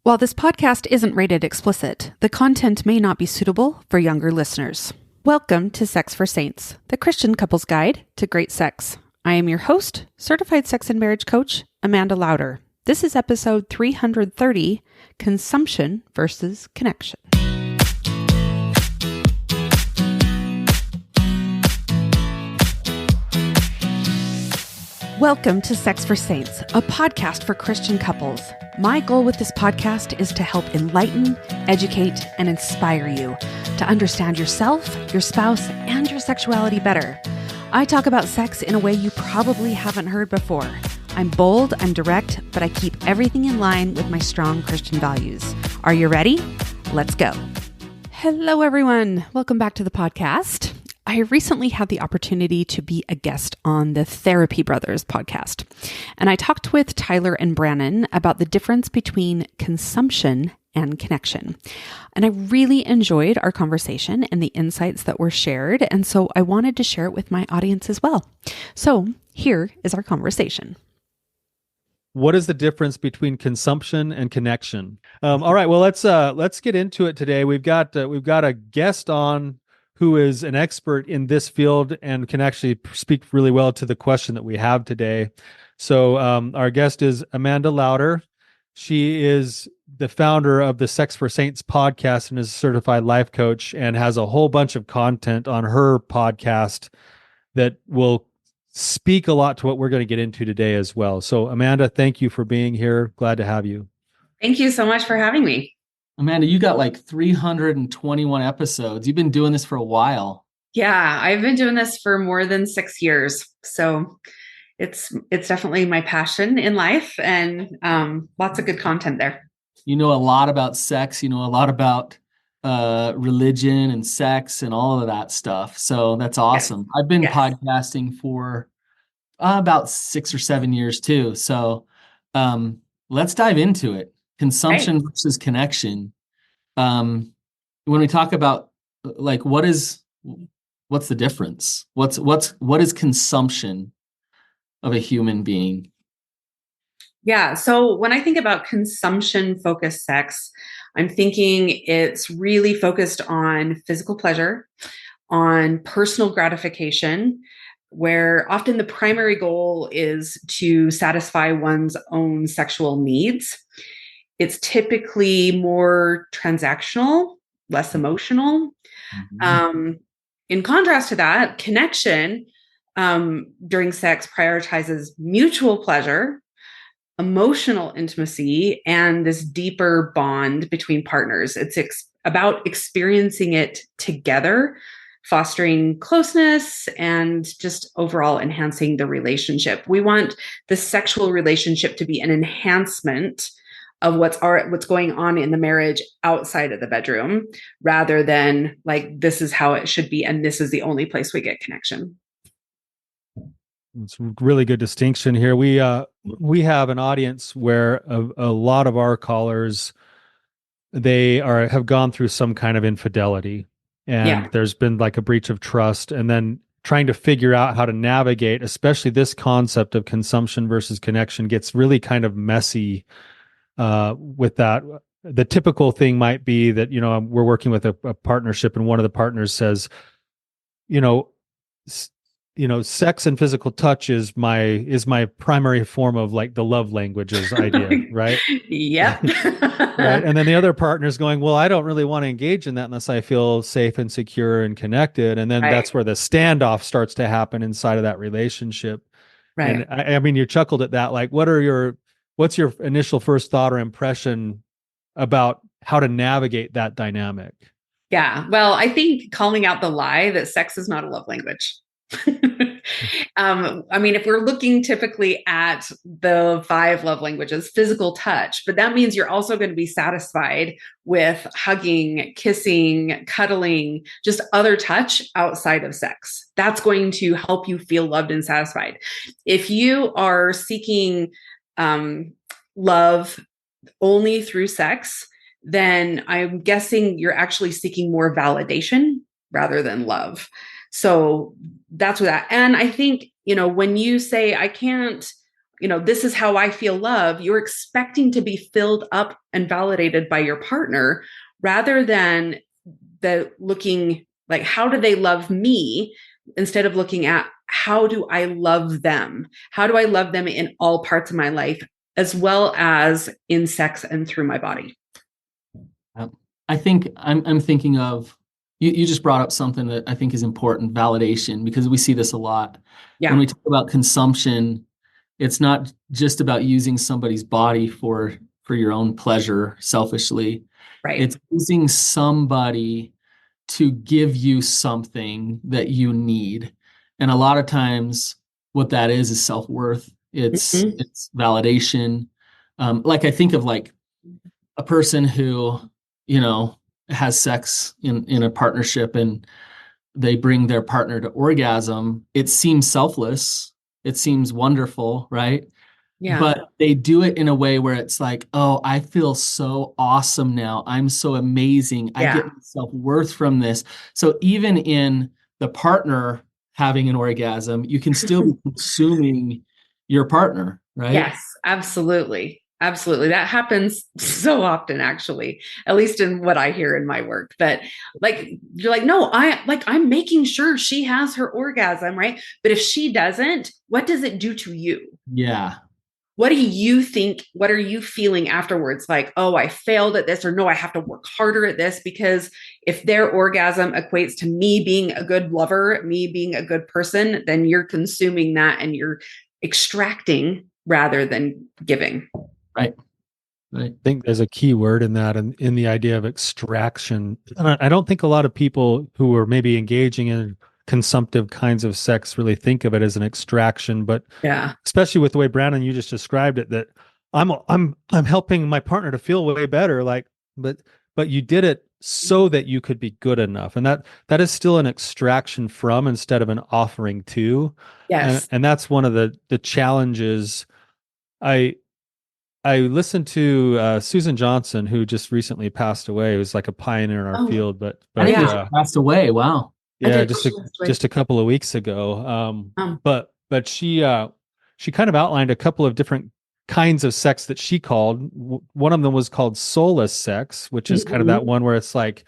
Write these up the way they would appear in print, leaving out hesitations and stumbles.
While this podcast isn't rated explicit, the content may not be suitable for younger listeners. Welcome to Sex for Saints, the Christian couple's guide to great sex. I am your host, certified sex and marriage coach, Amanda Lauder. This is episode 330, Consumption versus Connection. Welcome to Sex for Saints, a podcast for Christian couples. My goal with this podcast is to help enlighten, educate, and inspire you to understand yourself, your spouse, and your sexuality better. I talk about sex in a way you probably haven't heard before. I'm bold, I'm direct, but I keep everything in line with my strong Christian values. Are you ready? Let's go. Hello, everyone. Welcome back to the podcast. I recently had the opportunity to be a guest on the Therapy Brothers podcast, and I talked with Tyler and Brannon about the difference between consumption and connection. And I really enjoyed our conversation and the insights that were shared, and so I wanted to share it with my audience as well. So here is our conversation. What is the difference between consumption and connection? All right, well let's get into it today. We've got a guest on who is an expert in this field and can actually speak really well to the question that we have today. So our guest is Amanda Lauder. She is the founder of the Sex for Saints podcast and is a certified life coach and has a whole bunch of content on her podcast that will speak a lot to what we're going to get into today as well. So Amanda, thank you for being here. Glad to have you. Thank you so much for having me. Amanda, you got like 321 episodes. You've been doing this for a while. Yeah, I've been doing this for more than 6 years. So it's definitely my passion in life, and lots of good content there. You know a lot about sex. You know a lot about religion and sex and all of that stuff. So that's awesome. Yes. I've been podcasting for about 6 or 7 years too. So let's dive into it. Consumption versus connection. When we talk about like what's the difference? What is consumption of a human being? Yeah. So when I think about consumption-focused sex, I'm thinking it's really focused on physical pleasure, on personal gratification, where often the primary goal is to satisfy one's own sexual needs. It's typically more transactional, less emotional. Mm-hmm. In contrast to that, connection during sex prioritizes mutual pleasure, emotional intimacy, and this deeper bond between partners. It's about experiencing it together, fostering closeness, and just overall enhancing the relationship. We want the sexual relationship to be an enhancement of what's going on in the marriage outside of the bedroom, rather than like, this is how it should be, and this is the only place we get connection. It's a really good distinction here. We have an audience where a lot of our callers, have gone through some kind of infidelity, and there's been like a breach of trust, and then trying to figure out how to navigate, especially this concept of consumption versus connection, gets really kind of messy. With that, the typical thing might be that, we're working with a partnership, and one of the partners says, sex and physical touch is my primary form of like the love languages idea, right? Yep. Right. And then the other partner's going, well, I don't really want to engage in that unless I feel safe and secure and connected. And then that's where the standoff starts to happen inside of that relationship. Right. And I mean, you chuckled at that. Like, what's your initial first thought or impression about how to navigate that dynamic? Yeah. Well, I think calling out the lie that sex is not a love language. I mean, if we're looking typically at the 5 love languages, physical touch, but that means you're also going to be satisfied with hugging, kissing, cuddling, just other touch outside of sex. That's going to help you feel loved and satisfied. If you are seeking love only through sex, then I'm guessing you're actually seeking more validation rather than love. So that's what that. And I think, when you say I can't this is how I feel love, you're expecting to be filled up and validated by your partner rather than looking like, how do they love me, instead of looking at, how do I love them? How do I love them in all parts of my life, as well as in sex and through my body? I think I'm thinking of, you just brought up something that I think is important, validation, because we see this a lot. Yeah. When we talk about consumption, it's not just about using somebody's body for your own pleasure selfishly. Right. It's using somebody to give you something that you need. And a lot of times what that is self-worth. It's validation. Like I think of like a person who, has sex in a partnership and they bring their partner to orgasm. It seems selfless. It seems wonderful, right? Yeah. But they do it in a way where it's like, oh, I feel so awesome now. I'm so amazing. I get self-worth from this. So even in the partner having an orgasm, you can still be consuming your partner, right? Yes, absolutely. Absolutely. That happens so often, actually, at least in what I hear in my work. But like, you're like, no, I'm making sure she has her orgasm, right? But if she doesn't, what does it do to you? Yeah. What do you think? What are you feeling afterwards? Like, oh, I failed at this, or no, I have to work harder at this, because if their orgasm equates to me being a good lover, me being a good person, then you're consuming that and you're extracting rather than giving. Right. I think there's a key word in that, and in the idea of extraction. I don't think a lot of people who are maybe engaging in consumptive kinds of sex really think of it as an extraction, but especially with the way Brannon, you just described it, that I'm helping my partner to feel way better, like, but you did it so that you could be good enough, and that is still an extraction from instead of an offering to. Yes. And that's one of the challenges. I listened to Susan Johnson, who just recently passed away, who's like a pioneer in our field, but I think she passed away. Wow. Yeah, just a couple of weeks ago. But she kind of outlined a couple of different kinds of sex that she called. One of them was called soulless sex, which is kind of that one where it's like,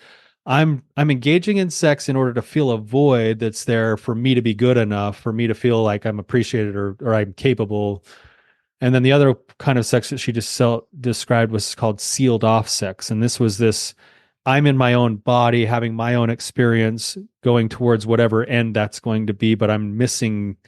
I'm engaging in sex in order to fill a void that's there for me to be good enough, for me to feel like I'm appreciated or I'm capable. And then the other kind of sex that she just described was called sealed off sex. And this was I'm in my own body, having my own experience, going towards whatever end that's going to be, but I'm missing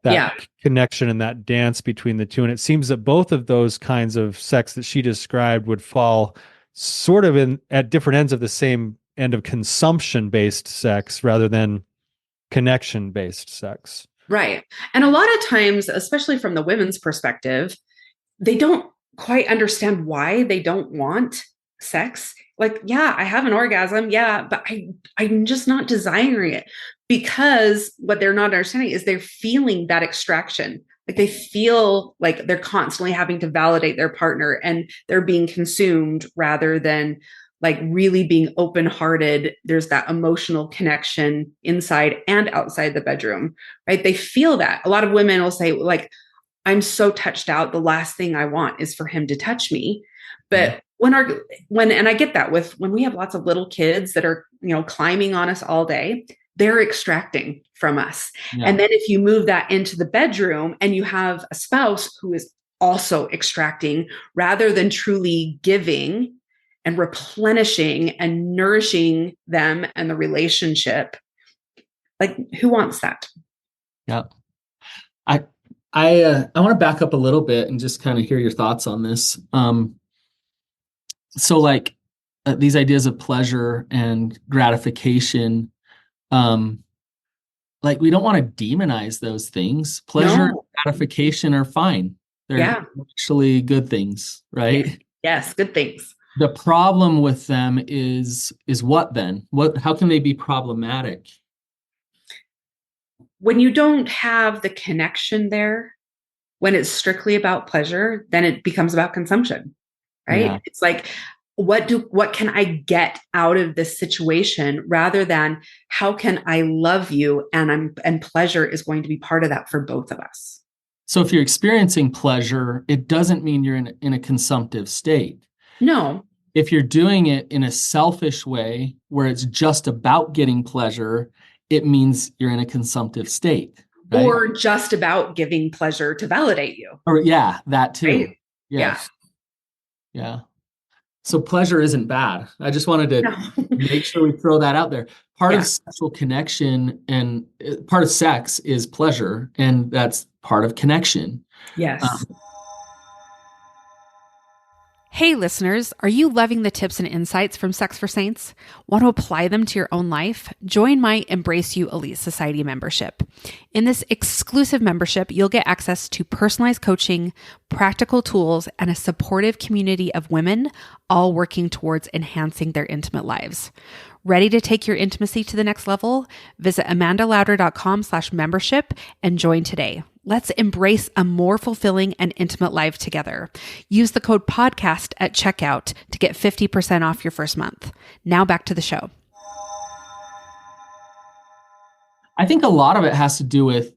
that connection and that dance between the two. And it seems that both of those kinds of sex that she described would fall sort of at different ends of the same end of consumption-based sex rather than connection-based sex. Right. And a lot of times, especially from the women's perspective, they don't quite understand why they don't want sex. Like, yeah, I have an orgasm. Yeah, but I'm just not desiring it, because what they're not understanding is they're feeling that extraction. Like they feel like they're constantly having to validate their partner and they're being consumed rather than like really being open-hearted. There's that emotional connection inside and outside the bedroom, right? They feel that. A lot of women will say, like, I'm so touched out, the last thing I want is for him to touch me. But when I get that when we have lots of little kids that are, climbing on us all day, they're extracting from us. Yeah. And then if you move that into the bedroom and you have a spouse who is also extracting rather than truly giving and replenishing and nourishing them and the relationship, like, who wants that? Yeah. I want to back up a little bit and just kind of hear your thoughts on this. So like these ideas of pleasure and gratification, like we don't want to demonize those things. Pleasure and gratification are fine. They're actually good things, right? Yes, good things. The problem with them is what then? How can they be problematic? When you don't have the connection there, when it's strictly about pleasure, then it becomes about consumption, right? Yeah. It's like, what can I get out of this situation rather than how can I love you? And pleasure is going to be part of that for both of us. So if you're experiencing pleasure, it doesn't mean you're in a consumptive state. No. If you're doing it in a selfish way where it's just about getting pleasure, it means you're in a consumptive state. Right? Or just about giving pleasure to validate you. Or yeah, that too. Right? Yes. Yeah. So pleasure isn't bad. I just wanted to make sure we throw that out there. Part of sexual connection and part of sex is pleasure, and that's part of connection. Yes. Hey listeners, are you loving the tips and insights from Sex for Saints? Want to apply them to your own life? Join my Embrace You Elite Society membership. In this exclusive membership, you'll get access to personalized coaching, practical tools, and a supportive community of women, all working towards enhancing their intimate lives. Ready to take your intimacy to the next level? Visit amandalauder.com/membership and join today. Let's embrace a more fulfilling and intimate life together. Use the code podcast at checkout to get 50% off your first month. Now back to the show. I think a lot of it has to do with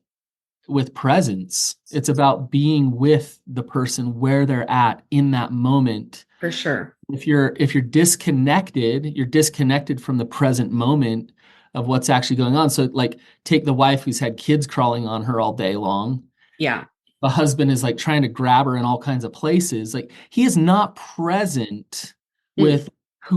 presence. It's about being with the person where they're at in that moment. For sure. If you're disconnected, you're disconnected from the present moment of what's actually going on. So like take the wife who's had kids crawling on her all day long. Yeah. The husband is like trying to grab her in all kinds of places. Like he is not present with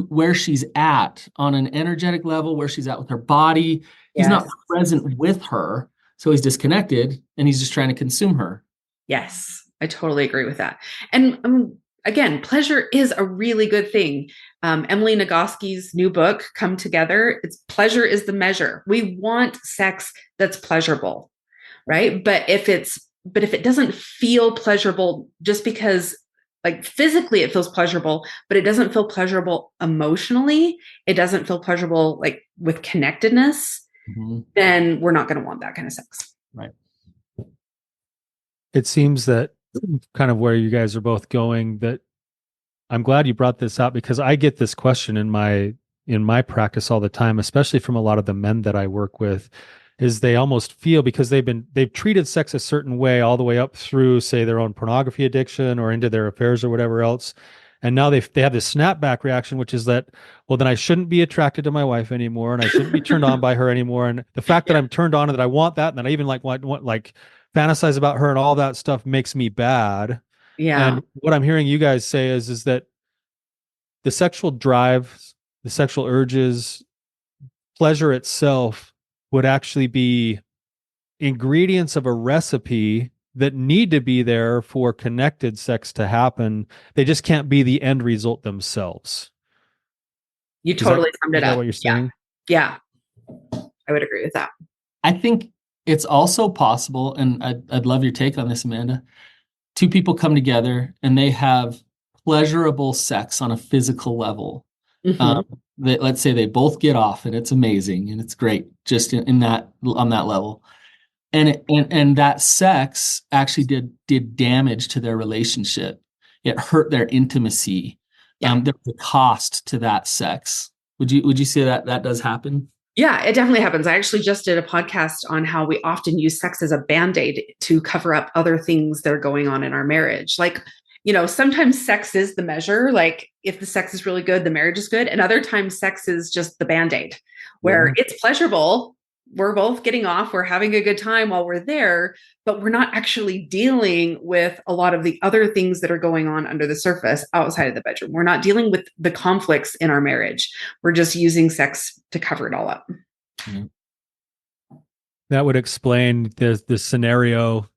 where she's at on an energetic level, where she's at with her body. He's not present with her. So he's disconnected and he's just trying to consume her. Yes, I totally agree with that. And again, pleasure is a really good thing. Emily Nagoski's new book, Come Together, it's pleasure is the measure. We want sex that's pleasurable, right? But if it doesn't feel pleasurable just because like physically it feels pleasurable, but it doesn't feel pleasurable emotionally, it doesn't feel pleasurable like with connectedness, then we're not going to want that kind of sex. Right. It seems that kind of where you guys are both going, that I'm glad you brought this out, because I get this question in my practice all the time, especially from a lot of the men that I work with, is they almost feel because they've treated sex a certain way all the way up through, say, their own pornography addiction or into their affairs or whatever else. And now they have this snapback reaction, which is that, well, then I shouldn't be attracted to my wife anymore, and I shouldn't be turned on by her anymore. And the fact that I'm turned on and that I want that, and that I even like want like fantasize about her and all that stuff makes me bad. Yeah. And what I'm hearing you guys say is that the sexual drive, the sexual urges, pleasure itself would actually be ingredients of a recipe that need to be there for connected sex to happen. They just can't be the end result themselves. You totally summed it up. Is that what you're saying? Yeah. I would agree with that. I think it's also possible, and I'd love your take on this, Amanda. Two people come together and they have pleasurable sex on a physical level. Let's say they both get off and it's amazing and it's great just on that level. And that sex actually did damage to their relationship. It hurt their intimacy. There was a cost to that sex. Would you say that does happen? Yeah, it definitely happens. I actually just did a podcast on how we often use sex as a Band-Aid to cover up other things that are going on in our marriage. Like, sometimes sex is the measure. Like if the sex is really good, the marriage is good. And other times sex is just the Band-Aid where it's pleasurable. We're both getting off. We're having a good time while we're there, but we're not actually dealing with a lot of the other things that are going on under the surface outside of the bedroom. We're not dealing with the conflicts in our marriage. We're just using sex to cover it all up. That would explain the scenario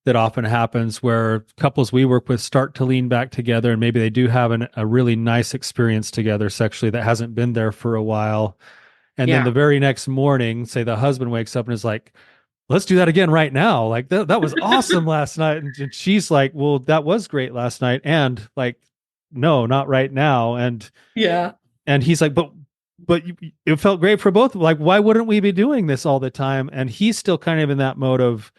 that often happens where couples we work with start to lean back together, and maybe they do have a really nice experience together sexually that hasn't been there for a while. And then the very next morning, say the husband wakes up and is like, let's do that again right now. Like that was awesome last night. And she's like, well, that was great last night. And like, no, not right now. And he's like, but it felt great for both. Like, why wouldn't we be doing this all the time? And he's still kind of in that mode of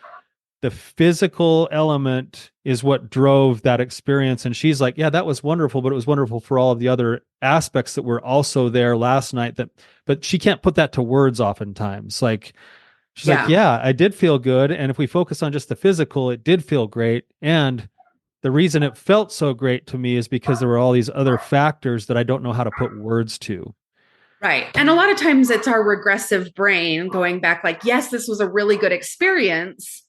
the physical element is what drove that experience. And she's like, yeah, that was wonderful, but it was wonderful for all of the other aspects that were also there last night but she can't put that to words oftentimes. Like She's like, yeah, I did feel good. And if we focus on just the physical, it did feel great. And the reason it felt so great to me is because there were all these other factors that I don't know how to put words to. Right. And a lot of times it's our regressive brain going back like, yes, this was a really good experience,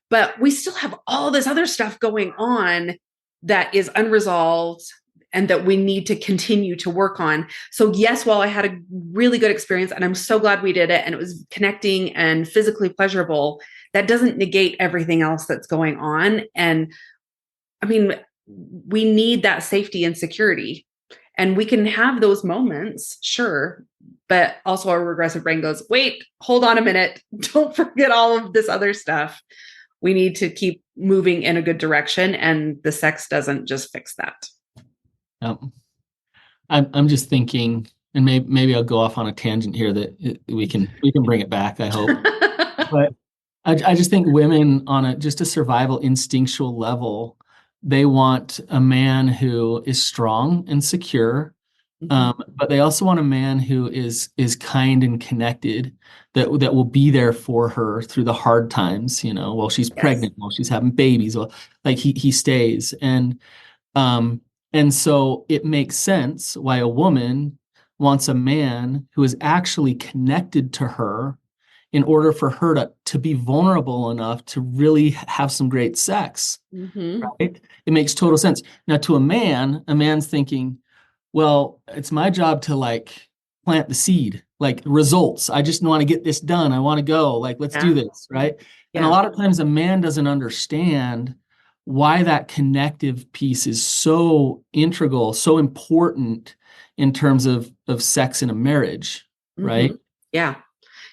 but we still have all this other stuff going on that is unresolved and that we need to continue to work on. So yes, while I had a really good experience and I'm so glad we did it and it was connecting and physically pleasurable, that doesn't negate everything else that's going on. And I mean, we need that safety and security. And we can have those moments, sure. But also our regressive brain goes, wait, hold on a minute. Don't forget all of this other stuff. We need to keep moving in a good direction. And the sex doesn't just fix that. I'm just thinking, and maybe I'll go off on a tangent here that we can bring it back, I hope. But I just think women on just a survival instinctual level, they want a man who is strong and secure, but they also want a man who is kind and connected, that will be there for her through the hard times, while she's pregnant, while she's having babies, like he stays. And so it makes sense why a woman wants a man who is actually connected to her in order for her to be vulnerable enough to really have some great sex, right? It makes total sense. Now, to a man's thinking, well, it's my job to like plant the seed, like results. I just want to get this done. I want to go, like, let's do this, right? And a lot of times a man doesn't understand why that connective piece is so integral, so important in terms of sex in a marriage, right? Yeah.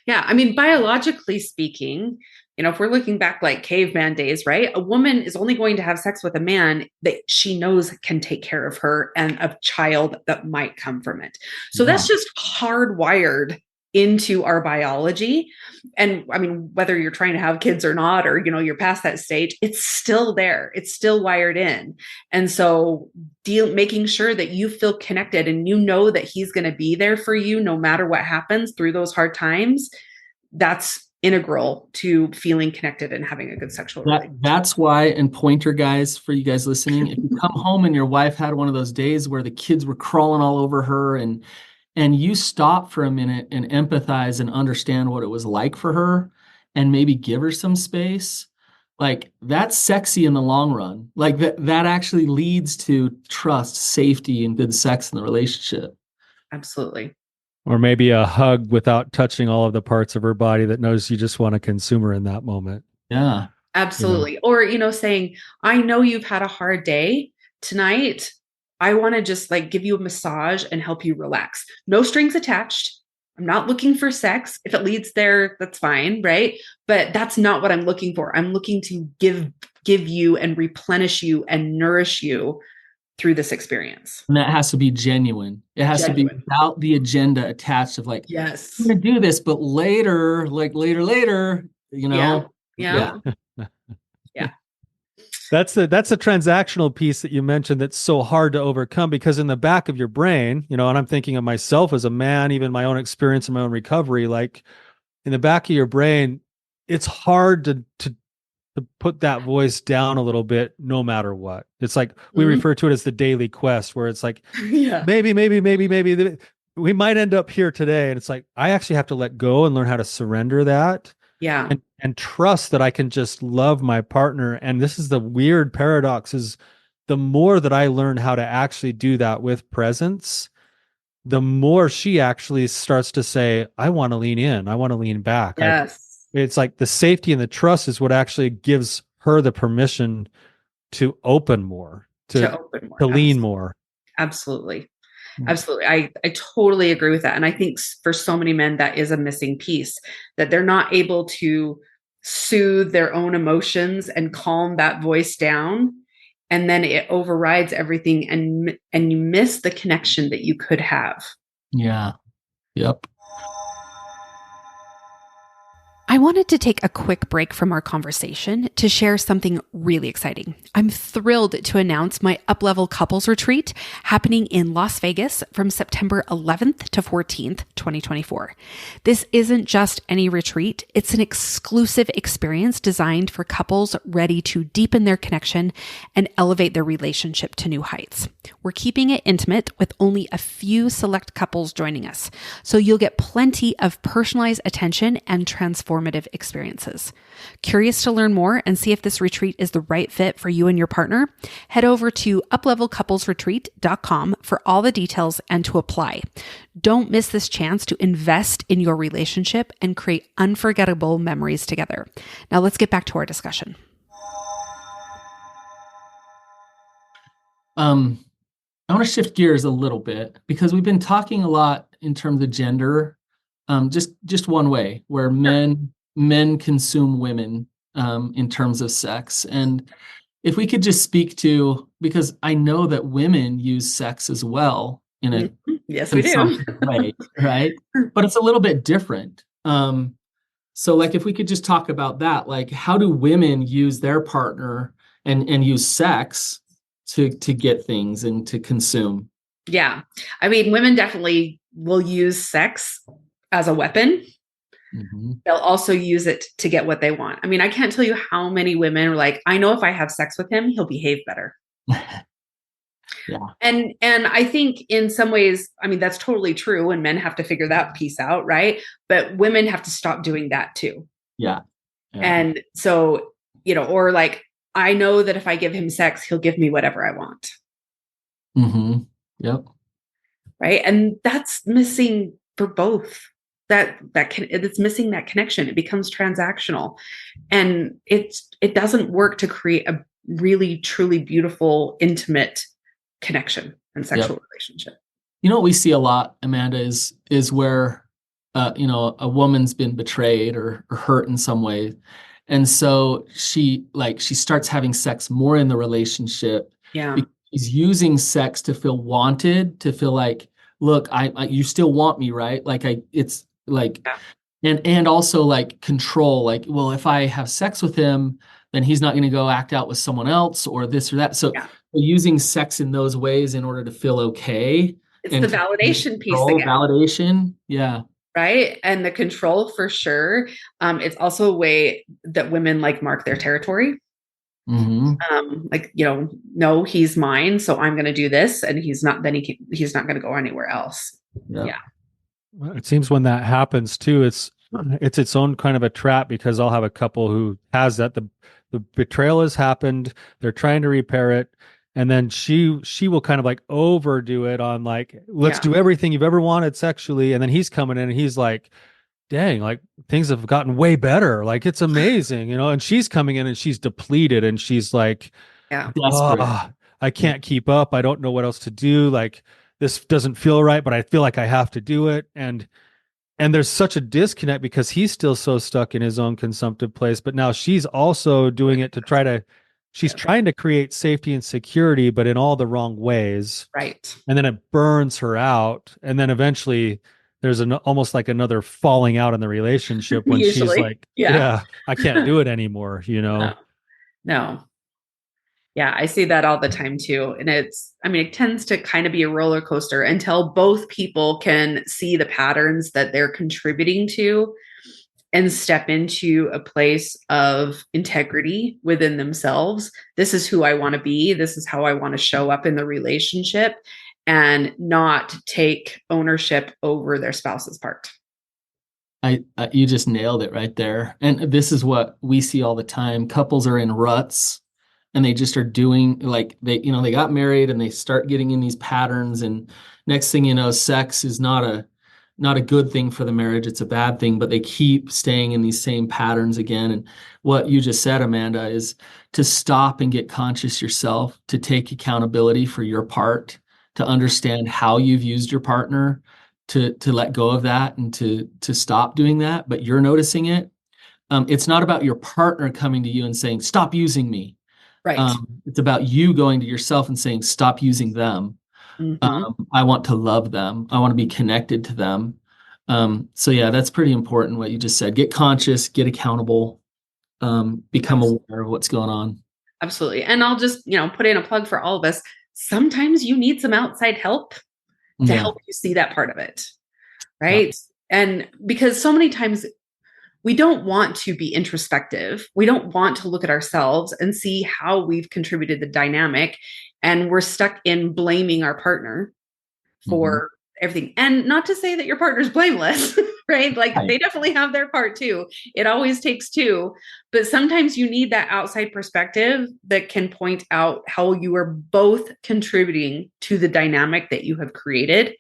Yeah. I mean, biologically speaking, if we're looking back like caveman days, right? A woman is only going to have sex with a man that she knows can take care of her and a child that might come from it. So that's just hardwired into our biology. And I mean, whether you're trying to have kids or not, or, you're past that stage, it's still there. It's still wired in. And so making sure that you feel connected and that he's going to be there for you no matter what happens through those hard times, that's integral to feeling connected and having a good sexual relationship. That's why, and pointer guys, for you guys listening, if you come home and your wife had one of those days where the kids were crawling all over her and you stop for a minute and empathize and understand what it was like for her and maybe give her some space, like that's sexy in the long run. Like that actually leads to trust, safety, and good sex in the relationship. Absolutely. Or maybe a hug without touching all of the parts of her body that knows you just want to consume her in that moment. Yeah. Absolutely. Or, saying, I know you've had a hard day tonight. I want to just like give you a massage and help you relax. No strings attached. I'm not looking for sex. If it leads there, that's fine, right? But that's not what I'm looking for. I'm looking to give you and replenish you and nourish you through this experience. And that has to be genuine. It has to be without the agenda attached of like, yes, I'm going to do this, but later, like later, Yeah. That's the transactional piece that you mentioned that's so hard to overcome, because in the back of your brain, and I'm thinking of myself as a man, even my own experience and my own recovery, like in the back of your brain, it's hard to put that voice down a little bit no matter what. It's like we refer to it as the daily quest, where it's like maybe we might end up here today, and it's like I actually have to let go and learn how to surrender that. Yeah. And trust that I can just love my partner. And this is the weird paradox, is the more that I learn how to actually do that with presence, the more she actually starts to say, I want to lean in. I want to lean back. Yes. It's like the safety and the trust is what actually gives her the permission to open more, to lean more. Absolutely. Absolutely. I totally agree with that. And I think for so many men, that is a missing piece, that they're not able to soothe their own emotions and calm that voice down. And then it overrides everything and you miss the connection that you could have. Yeah. Yep. I I wanted to take a quick break from our conversation to share something really exciting. I'm thrilled to announce my Uplevel Couples Retreat happening in Las Vegas from September 11th to 14th, 2024. This isn't just any retreat, it's an exclusive experience designed for couples ready to deepen their connection and elevate their relationship to new heights. We're keeping it intimate with only a few select couples joining us, so you'll get plenty of personalized attention and transformative experiences. Curious to learn more and see if this retreat is the right fit for you and your partner? Head over to uplevelcouplesretreat.com for all the details and to apply. Don't miss this chance to invest in your relationship and create unforgettable memories together. Now let's get back to our discussion. I want to shift gears a little bit because we've been talking a lot in terms of gender, just one way, where men consume women in terms of sex. And if we could just speak to, because I know that women use sex as well in a yes, we do. way, right? But it's a little bit different. So like if we could just talk about that, like how do women use their partner and use sex to get things and to consume? Yeah. I mean, women definitely will use sex as a weapon. Mm-hmm. They'll also use it to get what they want. I mean, I can't tell you how many women are like, I know if I have sex with him, he'll behave better. Yeah. And I think in some ways, I mean, that's totally true. And men have to figure that piece out, right? But women have to stop doing that too. Yeah. And so, or like, I know that if I give him sex, he'll give me whatever I want. Mm-hmm. Yep. Right. And that's missing for both. It's missing that connection. It becomes transactional, and it doesn't work to create a really, truly beautiful, intimate connection and sexual relationship. You know what we see a lot, Amanda, is where a woman's been betrayed or hurt in some way. And so she starts having sex more in the relationship. Yeah. She's using sex to feel wanted, to feel like, look, you still want me, right? And also like control, like, well, if I have sex with him, then he's not going to go act out with someone else or this or that. So using sex in those ways in order to feel okay. It's the validation piece again. Validation. Yeah. Right. And the control for sure. It's also a way that women like mark their territory. Mm-hmm. No, he's mine. So I'm going to do this, and he's not going to go anywhere else. Yeah. It seems when that happens too, it's its own kind of a trap, because I'll have a couple who has that the betrayal has happened. They're trying to repair it. And then she will kind of like overdo it on like, let's do everything you've ever wanted sexually. And then he's coming in and he's like, dang, like things have gotten way better. Like it's amazing, and she's coming in and she's depleted and she's like, I can't keep up. I don't know what else to do. Like this doesn't feel right, but I feel like I have to do it. And there's such a disconnect because he's still so stuck in his own consumptive place. But now she's also doing it to she's trying to create safety and security, but in all the wrong ways. Right. And then it burns her out. And then eventually there's almost like another falling out in the relationship when she's like, I can't do it anymore, No. Yeah, I see that all the time too. And it tends to kind of be a roller coaster until both people can see the patterns that they're contributing to and step into a place of integrity within themselves. This is who I want to be. This is how I want to show up in the relationship, and not take ownership over their spouse's part. You just nailed it right there. And this is what we see all the time. Couples are in ruts. And they just are doing like they got married and they start getting in these patterns, and next thing you know, sex is not a good thing for the marriage. It's a bad thing, but they keep staying in these same patterns again. And what you just said, Amanda, is to stop and get conscious yourself, to take accountability for your part, to understand how you've used your partner, to let go of that and to stop doing that. But you're noticing it. It's not about your partner coming to you and saying, stop using me. Right. It's about you going to yourself and saying, stop using them. Mm-hmm. I want to love them. I want to be connected to them. So yeah, that's pretty important what you just said. Get conscious, get accountable, become aware of what's going on. Absolutely. And I'll just, put in a plug for all of us. Sometimes you need some outside help to help you see that part of it. Right. Yeah. And because so many times we don't want to be introspective. We don't want to look at ourselves and see how we've contributed the dynamic. And we're stuck in blaming our partner for everything. And not to say that your partner's blameless, right? Like they definitely have their part too. It always takes two. But sometimes you need that outside perspective that can point out how you are both contributing to the dynamic that you have created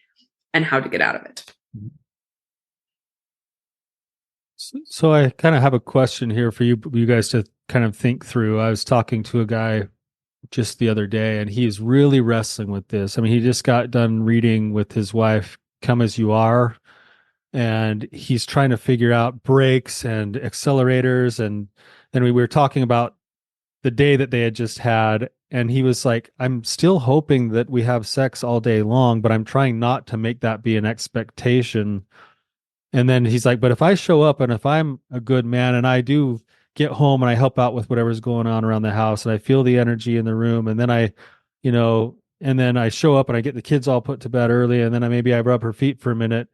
and how to get out of it. So I kind of have a question here for you guys to kind of think through. I was talking to a guy just the other day, and he's really wrestling with this. I mean, he just got done reading with his wife, Come As You Are, and he's trying to figure out brakes and accelerators. And then we were talking about the day that they had just had, and he was like, I'm still hoping that we have sex all day long, but I'm trying not to make that be an expectation. And then he's like, but if I show up and if I'm a good man and I do get home and I help out with whatever's going on around the house and I feel the energy in the room, and then and then I show up and I get the kids all put to bed early, and then maybe I rub her feet for a minute,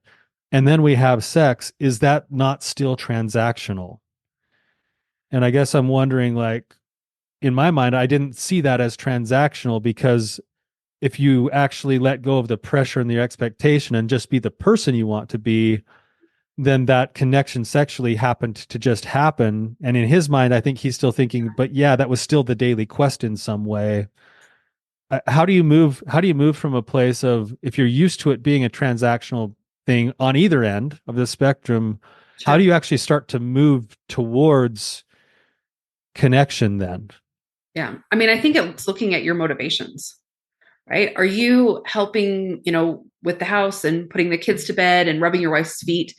and then we have sex, is that not still transactional? And I guess I'm wondering, like, in my mind, I didn't see that as transactional, because if you actually let go of the pressure and the expectation and just be the person you want to be, then that connection sexually happened to just happen. And in his mind, I think he's still thinking, but yeah, that was still the daily quest in some way. How do you move from a place of, if you're used to it being a transactional thing on either end of the spectrum, how do you actually start to move towards connection then? Yeah. I mean, I think it's looking at your motivations, right? Are you helping, with the house and putting the kids to bed and rubbing your wife's feet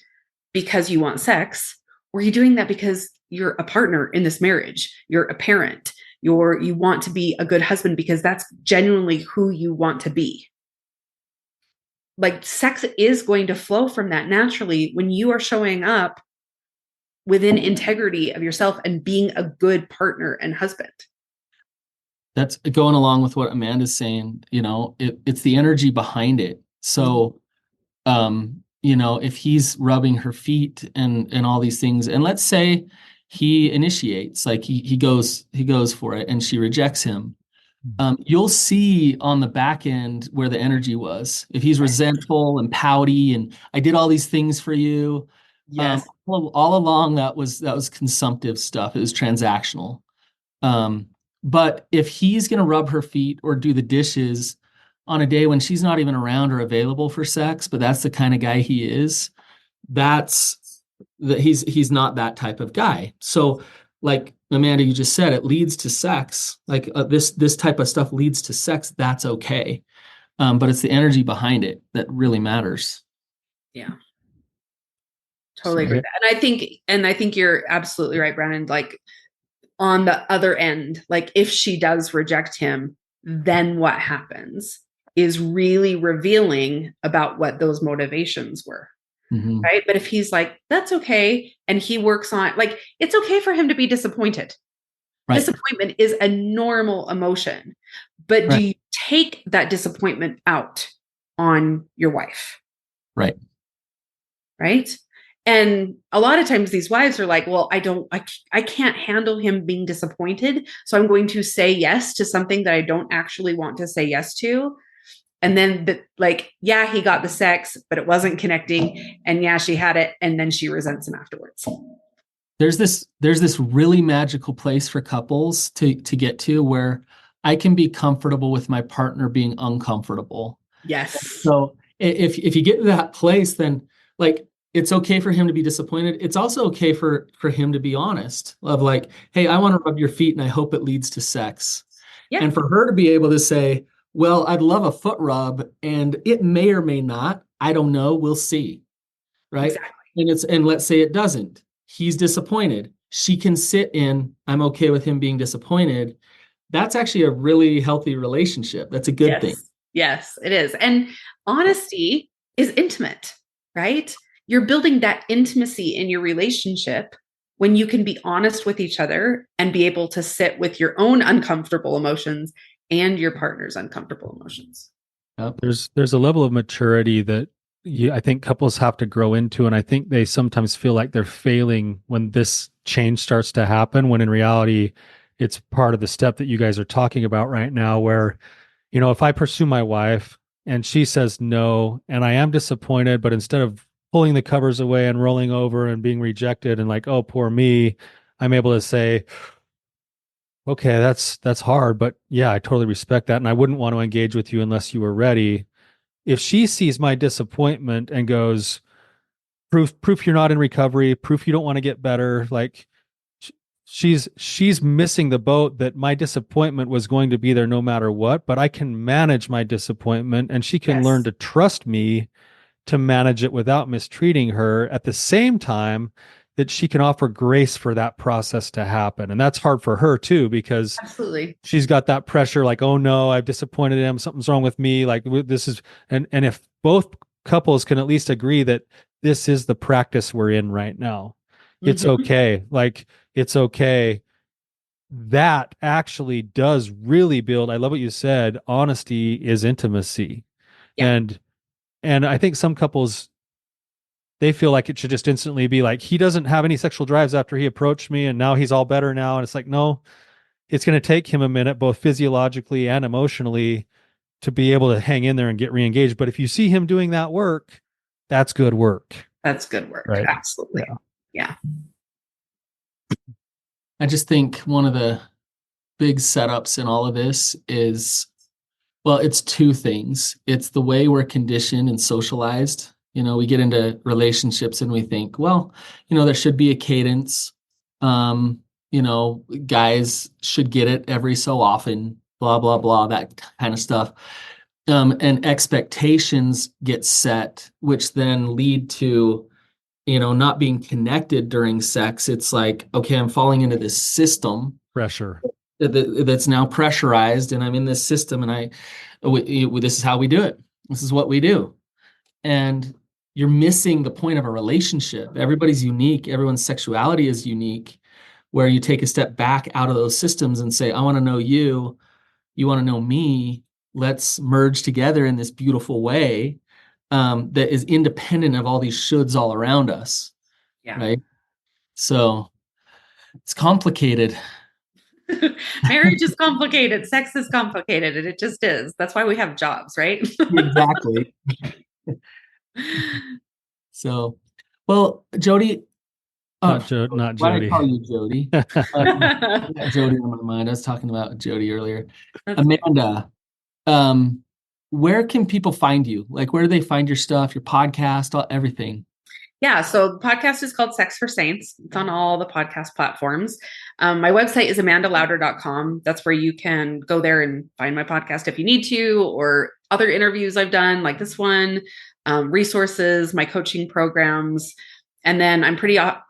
because you want sex? Or are you doing that because you're a partner in this marriage? You're a parent. You want to be a good husband because that's genuinely who you want to be. Like, sex is going to flow from that naturally when you are showing up within integrity of yourself and being a good partner and husband. That's going along with what Amanda's saying. It's the energy behind it. So, if he's rubbing her feet and all these things, and let's say he initiates, like he goes for it, and she rejects him. You'll see on the back end where the energy was. If he's resentful and pouty, and I did all these things for you, yes, all along that was consumptive stuff. It was transactional. But if he's going to rub her feet or do the dishes on a day when she's not even around or available for sex, but that's the kind of guy he is, he's not that type of guy. So, like Amanda, you just said, it leads to sex. Like this type of stuff leads to sex. That's okay. But it's the energy behind it that really matters. Yeah. Totally agree with that. And I think you're absolutely right, Brannon. Like, on the other end, like, if she does reject him, then what happens is really revealing about what those motivations were. Right. But if he's like, that's okay, and he works on, like, it's okay for him to be disappointed. Right. Disappointment is a normal emotion. But do you take that disappointment out on your wife? Right. Right. And a lot of times these wives are like, well, I can't handle him being disappointed, so I'm going to say yes to something that I don't actually want to say yes to. And then yeah, he got the sex, but it wasn't connecting. And yeah, she had it. And then she resents him afterwards. There's this really magical place for couples to get to where I can be comfortable with my partner being uncomfortable. Yes. So if you get to that place, then, like, it's okay for him to be disappointed. It's also okay for him to be honest, of like, hey, I want to rub your feet and I hope it leads to sex. Yeah. And for her to be able to say, well, I'd love a foot rub, and it may or may not. I don't know. We'll see. Right. Exactly. And let's say it doesn't. He's disappointed. She can sit in, I'm okay with him being disappointed. That's actually a really healthy relationship. That's a good thing. Yes, it is. And honesty is intimate, right? you're building that intimacy in your relationship when you can be honest with each other and be able to sit with your own uncomfortable emotions and your partner's uncomfortable emotions. Yep. There's a level of maturity that I think couples have to grow into, and I think they sometimes feel like they're failing when this change starts to happen, when in reality, it's part of the step that you guys are talking about right now, where, if I pursue my wife and she says no, and I am disappointed, but instead of pulling the covers away and rolling over and being rejected and like, oh, poor me, I'm able to say, okay, that's hard, but yeah, I totally respect that. And I wouldn't want to engage with you unless you were ready. If she sees my disappointment and goes, proof you're not in recovery, proof you don't want to get better, like she's missing the boat, that my disappointment was going to be there no matter what, but I can manage my disappointment, and she can learn to trust me to manage it without mistreating her, at the same time that she can offer grace for that process to happen. And that's hard for her too, because absolutely, she's got that pressure, like, oh no, I've disappointed him, something's wrong with me, like this is, and if both couples can at least agree that this is the practice we're in right now, it's okay, like it's okay, that actually does really build, I love what you said, honesty is intimacy. And I think some couples, they feel like it should just instantly be like, he doesn't have any sexual drives after he approached me and now he's all better now. And it's like, no, it's going to take him a minute, both physiologically and emotionally, to be able to hang in there and get re-engaged. But if you see him doing that work, that's good work. That's good work. Right? Absolutely. Yeah. I just think one of the big setups in all of this is, well, it's two things. It's the way we're conditioned and socialized. We get into relationships and we think, well, there should be a cadence. Guys should get it every so often, blah, blah, blah, that kind of stuff. And expectations get set, which then lead to, not being connected during sex. It's like, okay, I'm falling into this system. Pressure. That's now pressurized, and I'm in this system, and this is how we do it. This is what we do. And you're missing the point of a relationship. Everybody's unique. Everyone's sexuality is unique, where you take a step back out of those systems and say, I want to know you. You want to know me. Let's merge together in this beautiful way that is independent of all these shoulds all around us. Yeah. Right. So it's complicated. Marriage is complicated. Sex is complicated. And it just is. That's why we have jobs, right? Exactly. So, well, Jody. Not Jody. Why did I call you Jody? Jody on my mind. I was talking about Jody earlier. That's Amanda, where can people find you? Like, where do they find your stuff, your podcast, everything? Yeah, so the podcast is called Sex for Saints. It's on all the podcast platforms. My website is amandalauder.com. That's where you can go there and find my podcast if you need to, or other interviews I've done like this one, resources, my coaching programs. And then I'm pretty active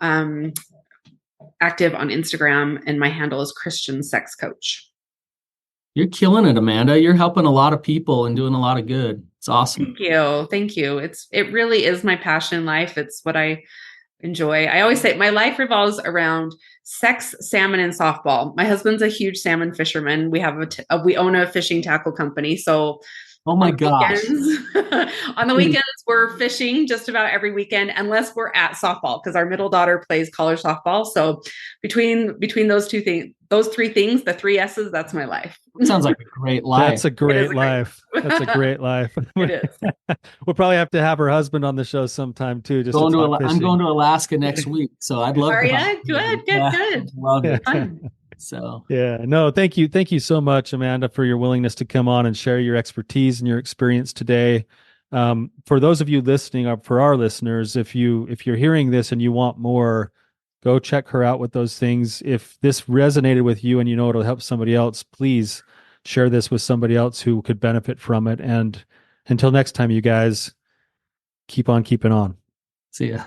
on Instagram, and my handle is Christian Sex Coach. You're killing it, Amanda. You're helping a lot of people and doing a lot of good. It's awesome. Thank you. It really is my passion in life. It's what I enjoy. I always say my life revolves around sex, salmon, and softball. My husband's a huge salmon fisherman. We have we own a fishing tackle company. So oh my gosh. On the weekends, we're fishing just about every weekend, unless we're at softball, because our middle daughter plays college softball. So between those two things, those three things, the three S's, that's my life. Sounds like a great life. That's a great life. That's a great life. It is. We'll probably have to have her husband on the show sometime too. I'm going to Alaska next week, so I'd love. Are you? Good. Love it. So yeah, no, thank you so much, Amanda, for your willingness to come on and share your expertise and your experience today. For those of you listening, for our listeners, if you're hearing this and you want more, go check her out with those things. If this resonated with you and you know it'll help somebody else, please share this with somebody else who could benefit from it. And until next time, you guys, keep on keeping on. See ya.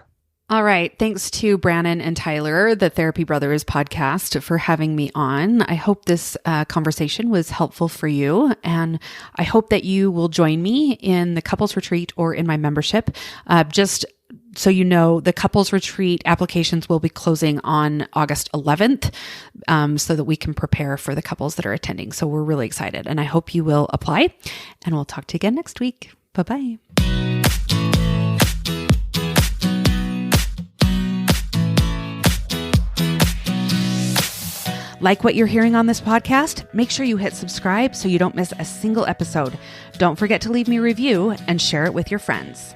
All right. Thanks to Brannon and Tyler, the Therapy Brothers podcast, for having me on. I hope this conversation was helpful for you. And I hope that you will join me in the couples retreat or in my membership. Just so you know, the couples retreat applications will be closing on August 11th, so that we can prepare for the couples that are attending. So we're really excited, and I hope you will apply, and we'll talk to you again next week. Bye-bye. Like what you're hearing on this podcast? Make sure you hit subscribe so you don't miss a single episode. Don't forget to leave me a review and share it with your friends.